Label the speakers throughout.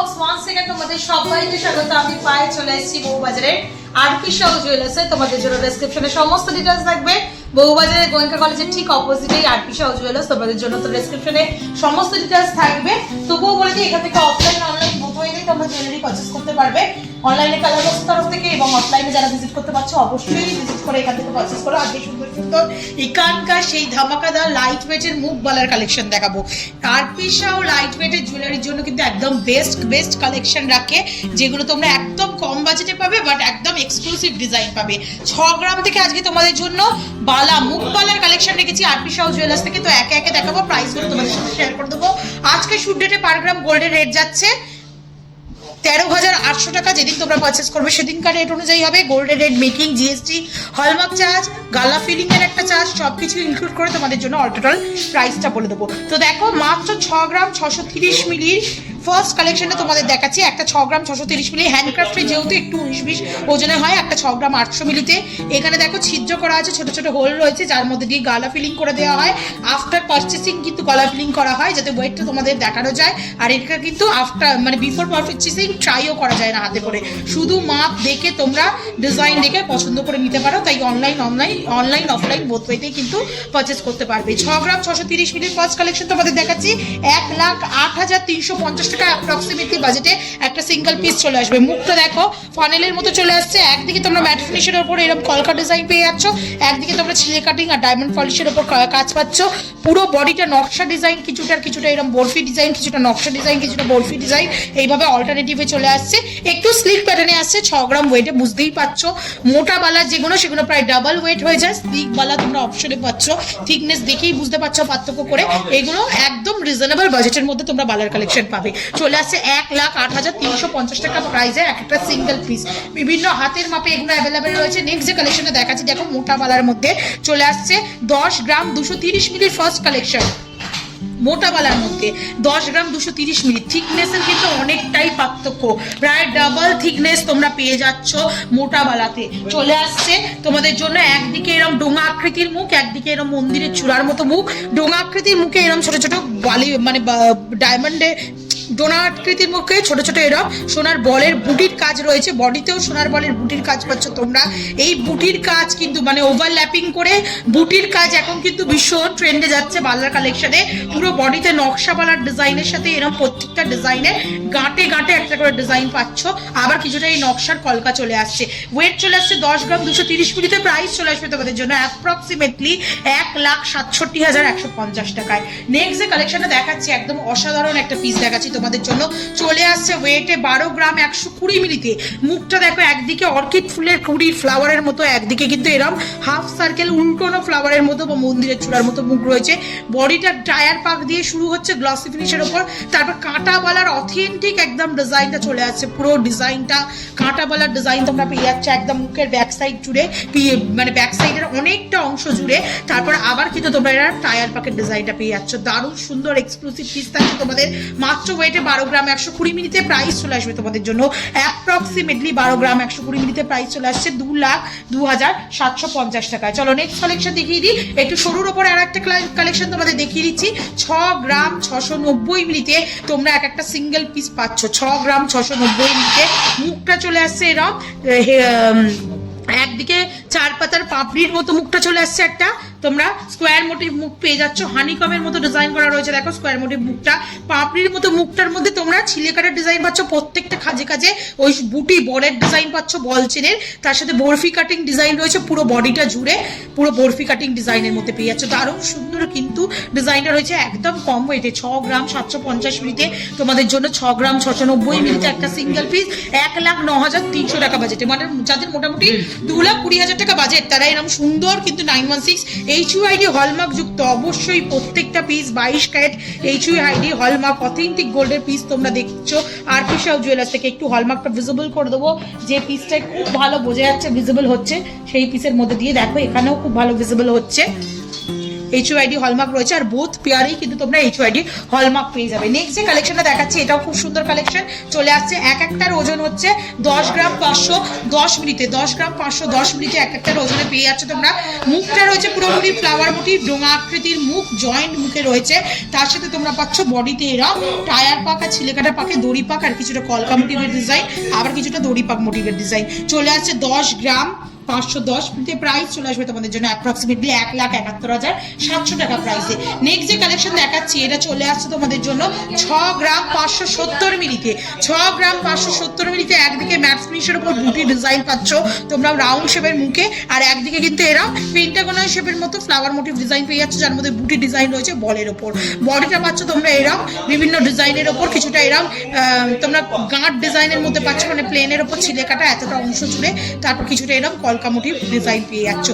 Speaker 1: Blogs once again তোমাদের সবাইকে স্বাগত। আমি পায়ে চলে এসেছি বউবাজারে আরপি শাহ জুয়েলার্সে। তোমাদের জন্য ডেসক্রিপশনে সমস্ত ডিটেইলস থাকবে। বউবাজারে গোয়েঙ্কা কলেজের ঠিক অপোজিটেই আরপি শাহ জুয়েলার্স, তোমাদের জন্য তো ডেসক্রিপশনে সমস্ত ডিটেইলস থাকবে। তবুও বলে দিই, এখান থেকে অফলাইন অনলাইন দুটোই তোমরা জুয়েলারি পারচেস করতে পারবে। অনলাইনে কালার বক্সের তরফ থেকে এবং অফলাইনে যারা ভিজিট করতে পারছো অবশ্যই ভিজিট করে এখান থেকে পারচেস করো। আজকে সুন্দর সুন্দর এখানকার সেই ধামাকাদার লাইট ওয়েটের মুখ বালার কালেকশন দেখাবো। আরপি শাহ লাইট ওয়েটের জুয়েলারির জন্য কিন্তু একদম বেস্ট কালেকশন রাখে, যেগুলো তোমরা একদম কম বাজেটে পাবে বাট একদম এক্সক্লুসিভ ডিজাইন পাবে। 6 গ্রাম থেকে আজকে তোমাদের জন্য বালা মুখ বালার কালেকশন রেখেছি আরপি শাহ জুয়েলার্স থেকে। তো একে একে দেখাবো, প্রাইসগুলো তোমাদের সাথে শেয়ার করে দেবো। আজকে শুট ডেটে পার গ্রাম গোল্ডের রেট যাচ্ছে 13,800 টাকা। যেদিন তোমরা পারচেস করবে সেদিনকার রেট অনুযায়ী হবে। গোল্ডের rate, making, GST, hallmark charge, গালা ফিলিং এর একটা চার্জ, সবকিছু ইনক্লুড করে তোমাদের জন্য অল টোটাল প্রাইসটা বলে দেবো। তো দেখো, মাত্র 6 গ্রাম 630 মিলির ফার্স্ট কালেকশনটা তোমাদের দেখাচ্ছি। একটা 6 গ্রাম 630 মিলি হ্যান্ডক্রাফটের, যেহেতু একটু 19-20 ওজনে হয়। একটা 6 গ্রাম 800 মিলিতে এখানে দেখো ছিদ্র করা আছে, ছোট ছোট হোল রয়েছে, যার মধ্যে দিয়ে গালা ফিলিং করে দেওয়া হয়। আফটার পারচেসিং কিন্তু গলা ফিলিং করা হয়, যাতে ওয়েটটা তোমাদের দেখানো যায়। আর এটা কিন্তু আফটার মানে বিফোর পারচেসিং ট্রাইও করা যায় না হাতে করে, শুধু মাপ দেখে তোমরা ডিজাইন দেখে পছন্দ করে নিতে পারো। তাই অনলাইন অফলাইন বোথ ওয়েতেই কিন্তু পারচেস করতে পারবে। 6 গ্রাম 630 মিলির ফার্স্ট কালেকশন তোমাদের দেখাচ্ছি। 1,08,350 টাকা অ্যাপ্রক্সিমেটলি বাজেটে একটা সিঙ্গেল পিস চলে আসবে। মুখটা দেখো ফানেলের মতো চলে আসছে। একদিকে তোমরা ম্যাট ফিনিশের ওপর এরকম কলকা ডিজাইন পেয়ে যাচ্ছ, একদিকে তোমরা ছিলে কাটিং আর ডায়মন্ড পলিশের ওপর কাজ পাচ্ছ। পুরো বডিটা নকশা ডিজাইন, কিছুটা এরকম বরফি ডিজাইন, কিছুটা নকশা ডিজাইন, কিছুটা বরফি ডিজাইন, এইভাবে অল্টারনেটিভে চলে আসছে। একটু স্লিক প্যাটার্নে আসছে। 6 গ্রাম ওয়েটে, বুঝতেই পারছো মোটা বালা যেগুলো সেগুলো প্রায় ডাবল ওয়েট হয়ে যায়। স্লিক বালা তোমরা অপশনে পাচ্ছ, থিকনেস দেখেই বুঝতে পারছো পার্থক্য করে। এগুলো একদম রিজনেবল বাজেটের মধ্যে তোমরা বালার কালেকশন পাবে। চলে আসছে 1,08,350 টাকা প্রাইসে একটা সিঙ্গেল পিস। বিভিন্ন হাতের মাপে এগুলো অ্যাভেলেবেল রয়েছে। নেক্সট যে কালেকশনটা দেখাচ্ছি, দেখো মোটা বালার মধ্যে চলে আসছে 10 গ্রাম 230 মিলির ফার্স্ট কালেকশন। মোটা বালার মধ্যে 10 গ্রাম 230 মিলি, থিকনেসের কিন্তু অনেকটাই পার্থক্য, প্রায় ডাবল থিকনেস তোমরা পেয়ে যাচ্ছ মোটা বালাতে। চলে আসছে তোমাদের জন্য একদিকে এরকম ডোঙা আকৃতির মুখ, একদিকে এরকম মন্দিরের চূড়ার মতো মুখ। ডোঙা আকৃতির মুখে এরকম ছোট ছোট বালি মানে ডায়মন্ডে ডোনা আকৃতির মুখে ছোট ছোট এরকম সোনার বলের বুটির কাজ রয়েছে। বডিতেও সোনার বলের বুটির কাজ পাচ্ছ তোমরা। এই বুটির কাজ কিন্তু মানে ওভারল্যাপিং করে বুটির কাজ এখন কিন্তু ভীষণ ট্রেন্ডে যাচ্ছে বালার কালেকশনে। পুরো বডিতে নকশা বালার ডিজাইনের সাথে এরকম প্রত্যেকটা ডিজাইনের গাঁটে গাঁটে একটা করে ডিজাইন পাচ্ছ। আবার কিছুটা এই নকশার কলকা চলে আসছে। ওয়েট চলে আসছে 10 গ্রাম 230 মিলিতে। প্রাইস চলে আসবে তোমাদের জন্য অ্যাপ্রক্সিমেটলি 1,67,150 টাকায়। নেক্সট যে কালেকশনটা দেখাচ্ছি, একদম অসাধারণ একটা পিস দেখাচ্ছি তোমাদের জন্য। চলে আসছে ওয়েটে 12 গ্রাম 120 মিলিতে। মুখটা দেখো, একদিকে অর্কিড ফুলের কুড়ি ফ্লাওয়ারের মতো, একদিকে কিন্তু এরকম হাফ সার্কেল উল্টোনো ফ্লাওয়ারের মতো বা মন্দিরের চূড়ার মতো মুখ রয়েছে। বডিটা টায়ার পাক দিয়ে শুরু হচ্ছে গ্লসি ফিনিশের ওপর, তারপর কাঁটা বালার অথেন্টিক একদম ডিজাইনটা চলে আসছে। পুরো ডিজাইনটা কাঁটা বালার ডিজাইন তোমরা পেয়ে যাচ্ছে একদম মুখের ব্যাক সাইড জুড়ে, মানে ব্যাক সাইডের অনেকটা অংশ জুড়ে। তারপর আবার কিন্তু তোমরা এরা টায়ার পাকের ডিজাইনটা পেয়ে যাচ্ছ। দারুণ সুন্দর এক্সক্লুসিভ পিস থাকছে তোমাদের। মাত্র ওয়েটে 12 গ্রাম 120 মিলিতে। প্রাইস চলে আসবে তোমাদের জন্য অ্যাপ্রক্সিমেটলি 12 গ্রাম 120 মিলিতে প্রাইস চলে আসছে 2,02,750 টাকায়। চলো নেক্সট কালেকশন দেখিয়ে দিই। একটু সরুর ওপরে আর একটা কালেকশন তোমাদের দেখিয়ে দিচ্ছি। 6 গ্রাম 690 মিলিতে তোমরা একটা সিঙ্গেল পিস পাচ্ছ। 6 গ্রাম 690 মিলিতে। মুখটা চলে আসছে এরকম একদিকে 4 পাতার পাপড়ির মতো মুখটা চলে আসছে একটা। তোমরা স্কোয়ার মোটিভ মুখ পেয়ে যাচ্ছ, হানিকমের মতো ডিজাইন করা রয়েছে। দেখো স্কোয়ার মোটিভ মুখটা, পাপড়ির মতো মুখটার মধ্যে তোমরা ছিলে কাটার ডিজাইন পাচ্ছ। প্রত্যেকটা কাজে কাজে ওই বুটি বলের ডিজাইন পাচ্ছ, বল চেনের, তার সাথে বরফি কাটিং ডিজাইন রয়েছে পুরো বডিটা জুড়ে। পুরো বরফি কাটিং ডিজাইনের মধ্যে পেয়ে যাচ্ছ। দারুণ সুন্দর কিন্তু ডিজাইনটা রয়েছে একদম কম ওয়েটে। 6 গ্রাম 750 মিলিতে তোমাদের জন্য 6 গ্রাম 690 মিলিতে একটা সিঙ্গেল পিস 1,09,300 টাকা বাজেটে। মানে যাদের মোটামুটি 2,20,000 টাকা বাজেট, তারা এরকম সুন্দর কিন্তু 916 HUID হলমার্ক যুক্ত অবশ্যই প্রত্যেকটা piece 22 carat HUID hallmark authentic গোল্ডের পিস তোমরা দেখছো আরপি শাহ জুয়েলার্স থেকে। একটু হলমার্কটা ভিজিবল করে দেবো, যে পিসটা খুব ভালো বোঝা যাচ্ছে ভিজিবল হচ্ছে সেই পিসের মধ্যে দিয়ে। দেখো এখানেও খুব ভালো ভিজিবল হচ্ছে। HYD হলমার্ক রয়েছে, আর বোথ পেয়ারেই কিন্তু তোমরা HYD হলমার্ক পেয়ে যাবে। নেক্সট যে কালেকশনটা দেখাচ্ছি এটাও খুব সুন্দর কালেকশন চলে আসছে। এক একটার ওজন হচ্ছে 10 গ্রাম 510 মিলিতে, 10 গ্রাম 510 মিলিতে এক একটার ওজনে পেয়ে যাচ্ছে তোমরা। মুখটা রয়েছে পুরোপুরি ফ্লাওয়ার মোটিভ, ডোঙা আকৃতির মুখ, জয়েন্ট মুখে রয়েছে। তার সাথে তোমরা পাচ্ছ বডিতে এরকম টায়ার পাক আর ছিলেকাটা পাকে দড়ি পাক আর কিছুটা কলকা মোটিভের ডিজাইন, আবার কিছুটা দড়ি পাক মোটিভের ডিজাইন চলে আসছে। 10 গ্রাম 510 মিনিটে প্রাইস চলে আসবে তোমাদের জন্য অ্যাপ্রক্সিমেটলি 1,71,700 টাকা প্রাইসে। নেক্সট যে কালেকশন দেখাচ্ছি এটা চলে আসছে তোমাদের জন্য 6 গ্রাম 570 মিলিতে, 6 গ্রাম 570 মিলিতে। একদিকে ম্যাট ফিনিশের উপর বুটি ডিজাইন পাচ্ছ তোমরা রাউন্ড শেপের মুখে, আর একদিকে কিন্তু এরকম পেন্টাগোনাল শেপের মতো ফ্লাওয়ার মোটিভ ডিজাইন পেয়ে যাচ্ছে, যার মধ্যে বুটি ডিজাইন রয়েছে বলের ওপর। বডিটা পাচ্ছ তোমরা এরকম বিভিন্ন ডিজাইনের ওপর, কিছুটা এরকম তোমরা গাঁট ডিজাইনের মধ্যে পাচ্ছ, মানে প্লেনের ওপর ছিলে কাটা এতটা অংশ জুড়ে, তারপর কিছুটা এরকম কলকা মোটিভ ডিজাইন পেয়ে যাচ্ছ।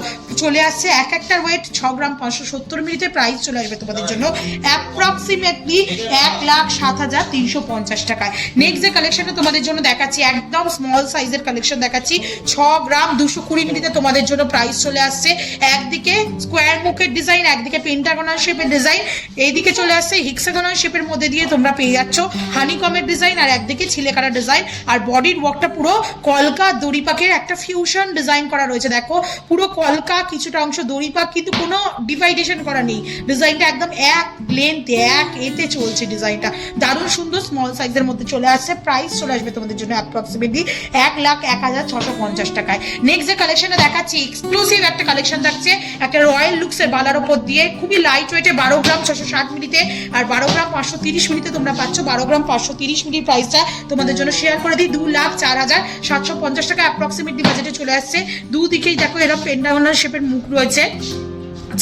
Speaker 1: চলে আসছে এক একটার ওয়েট 6 গ্রাম 570 মিলিতে, প্রাইস চলে আসবে তোমাদের জন্য অ্যাপ্রক্সিমেটলি 1,07,350 টাকায়। নেক্সট যে কালেকশনটা তোমাদের জন্য দেখাচ্ছি একদম স্মল সাইজের কালেকশন দেখাচ্ছি, 6 গ্রাম 220 মিলিতে তোমাদের জন্য প্রাইস চলে আসছে। একদিকে স্কোয়ার মুখের ডিজাইন, একদিকে পেন্টাগোনাল শেপের ডিজাইন, এইদিকে চলে আসছে হেক্সাগোনাল শেপের মধ্যে দিয়ে তোমরা পেয়ে যাচ্ছ হানিকমের ডিজাইন, আর একদিকে ছিলেকাটা ডিজাইন, আর বডির ওয়ার্কটা পুরো কলকা দড়ি পাকের একটা ফিউশন ডিজাইন করা রয়েছে। দেখো পুরো কলকা, কিছুটা অংশ দড়ি পাক, কিন্তু কোনো ডিভাইডেশন করা নেই। ডিজাইনটা একদম এক লেন্থে এক এতে চলছে ডিজাইনটা, দারুণ সুন্দর স্মল সাইজের মধ্যে চলে আসছে। প্রাইস চলে আসবে তোমাদের জন্য অ্যাপ্রক্সিমেটলি 1,01,650 টাকায়। নেক্সট যে কালেকশনটা দেখাচ্ছি এক্সক্লুসিভ একটা কালেকশন থাকছে, একটা রয়্যাল লুকসের বালার ওপর দিয়ে, খুবই লাইট ওয়েটে, 12 গ্রাম 660 মিলিতে আর 12 গ্রাম 530 মিলিতে তোমরা পাচ্ছ। 12 গ্রাম 530 মিলি প্রাইসটা তোমাদের জন্য শেয়ার করে দিই 2,04,750 টাকা অ্যাপ্রক্সিমেটলি বাজেটে চলে আসছে। দুদিকেই দেখো এরকম পেন্টাগোনাল শেপের মুখ রয়েছে,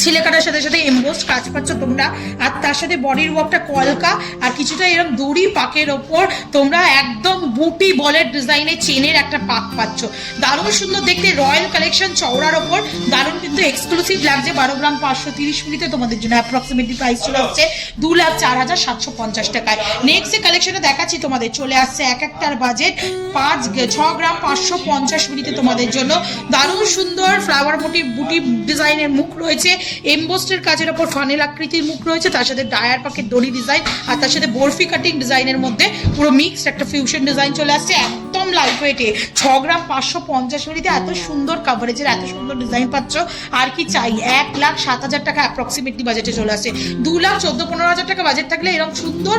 Speaker 1: ছিলেকাটার সাথে সাথে এমবোসড কাজ পাচ্ছ তোমরা, আর তার সাথে বডির ওয়ার্কটা কলকা আর কিছুটা এরকম দড়ি পাকের ওপর তোমরা একদম বুটি বলের ডিজাইনে চেনের একটা পাক পাচ্ছ। দারুণ সুন্দর দেখতে, রয়্যাল কালেকশন, চওড়ার ওপর দারুণ কিন্তু এক্সক্লুসিভ লাগছে। 12 গ্রাম 530 মিলিতে তোমাদের জন্য অ্যাপ্রক্সিমেটলি প্রাইস চলে আসছে 2,04,750 টাকায়। নেক্সট যে কালেকশনে দেখাচ্ছি তোমাদের চলে আসছে এক একটার বাজেট 6 গ্রাম 550 মিলিতে তোমাদের জন্য দারুণ সুন্দর ফ্লাওয়ার মোটিভ বুটি ডিজাইনের মুখ রয়েছে, এমবোস্টের কাজের ওপর ফানেল আকৃতির মুখ রয়েছে, তার সাথে ডায়ার পাকের দড়ি ডিজাইন, আর তার সাথে বরফি কাটিং ডিজাইনের মধ্যে পুরো মিক্সড একটা ফিউশন ডিজাইন চলে আসছে। একদম লাইট ওয়েটে 6 গ্রাম 550 মিলিতে এত সুন্দর কাভারেজের এত সুন্দর ডিজাইন পাচ্ছ। আর কি চাই, 1,07,000 টাকা অ্যাপ্রক্সিমেটলি বাজেটে চলে আসে। 2,14,15,000 টাকা বাজেট থাকলে এরকম সুন্দর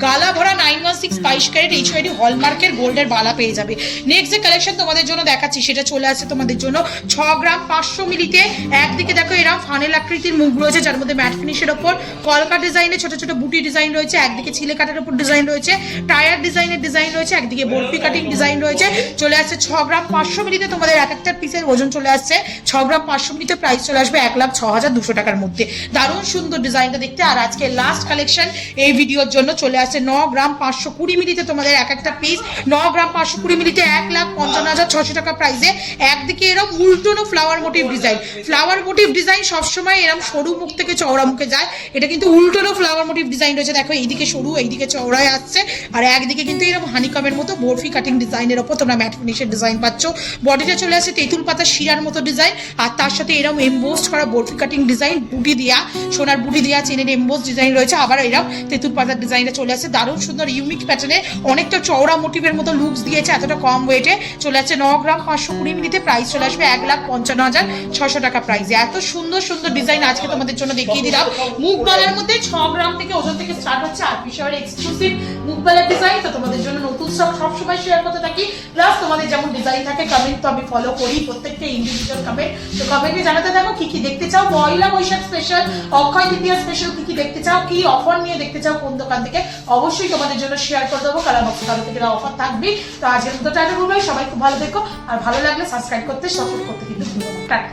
Speaker 1: গালা ভরা 916 22 ক্যারেট HYD হলমার্কের গোল্ডের বালা পেয়ে যাবে। নেক্সট যে কালেকশন তোমাদের জন্য দেখাচ্ছি সেটা চলে আসছে তোমাদের জন্য 6 গ্রাম 500 মিলিতে। একদিকে দেখো এরকম ফানেল আকৃতির মুখ রয়েছে, যার মধ্যে ম্যাট ফিনিশের ওপর কলকা ডিজাইনে ছোট ছোট বুটি ডিজাইন রয়েছে, একদিকে ছিলে কাটার উপর ডিজাইন রয়েছে, টায়ার ডিজাইনের ডিজাইন রয়েছে, একদিকে বরফি কাটিং ডিজাইন রয়েছে। চলে আসছে 6 গ্রাম 500 মিলিতে তোমাদের এক একটা পিসের ওজন চলে আসছে 6 গ্রাম 500 মিলিতে, প্রাইস চলে আসবে 1,06,200 টাকার মধ্যে। দারুণ সুন্দর ডিজাইনটা দেখতে। আর আজকে লাস্ট কালেকশন এই ভিডিওর জন্য চলে আসছে 9 গ্রাম 520 মিলিতে তোমাদের এক একটা পিস, 9 গ্রাম 520 মিলিতে 1,55,600 টাকা প্রাইসে। একদিকে এরকম উল্টোনো flower motif design, flower motif design সবসময় এরকম সরু মুখ থেকে চওড়া মুখে যায়, এটা কিন্তু উল্টোনো ফ্লাওয়ার মোটিভ ডিজাইন রয়েছে। দেখো এইদিকে সরু এইদিকে চওড়ায় আসছে, আর একদিকে কিন্তু এরকম হানিকমের মতো বরফি কাটিং ডিজাইনের ওপর তোমরা ম্যাট ফিনিশের ডিজাইন পাচ্ছ। বডিটা চলে আসছে তেঁতুল পাতা শিরার মতো ডিজাইন, আর তার সাথে এরকম এমবোস্ট করা বরফি কাটিং ডিজাইন, বুটি দিয়া সোনার বুটি দিয়া চেনের এমবোস্ট ডিজাইন রয়েছে, আবার এরকম তেঁতুল পাতার ডিজাইনটা চলে আসছে দারুণ সুন্দর ইউনিক প্যাটার্নে, অনেকটা চওড়া মোটিভের মতো লুকস দিয়েছে, এতটা কম ওয়েটে চলে আসছে 9 গ্রাম 520 মিলিতে, প্রাইস চলে আসবে 1,55,600 টাকা প্রাইসে। এত সুন্দর সুন্দর ডিজাইন আজকে তোমাদের জন্য দেখিয়ে দিলাম। মুখ বালার মধ্যে 6 গ্রাম থেকে ওজন থেকে স্টার্ট হচ্ছে, আর বিষয়ের এক্সক্লুসিভ মুখ বালার ডিজাইন তো তোমাদের জন্য নতুন স্টক সবসময় শেয়ার করতে থাকি। প্লাস তোমাদের যেমন ডিজাইন থাকে কমেন্ট তো আমি ফলো করি, প্রত্যেকটা ইন্ডিভিজুয়াল কমেন্ট, তো কমেন্টে জানাতে থাকো কি কি দেখতে চাও, পয়লা বৈশাখ স্পেশাল, অক্ষয় তৃতীয়া স্পেশাল কি কি দেখতে চাও, কি অফার নিয়ে দেখতে চাও কোন দোকান থেকে, অবশ্যই তোমাদের জন্য শেয়ার করে দেবো, কারণ কারো থেকে অফার থাকবে। তো আজকের মতো টাটা বলবো, সবাই খুব ভালো দেখো, আর ভালো লাগলে সাবস্ক্রাইব করতে সাপোর্ট করতে কিন্তু ভুলো না। টাটা।